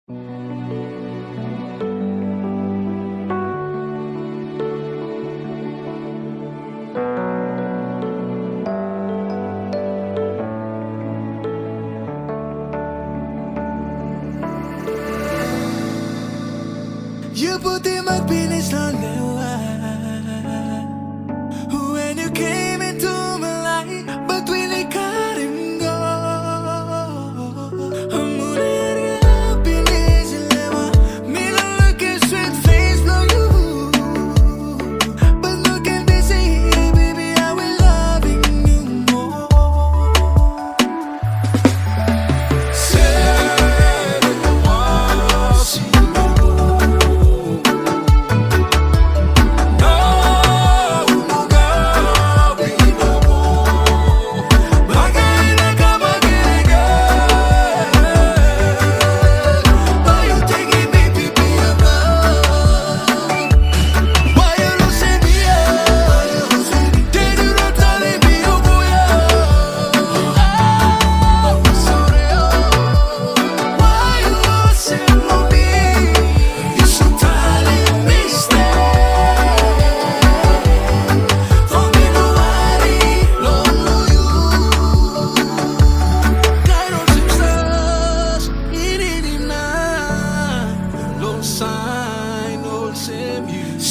You buti magbilis ng lewa when you came into my life, but we like rin go. Amunir nga bilis lewa, me don't look at sweet face no you, but look at me say hey baby I will loving you more.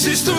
Sister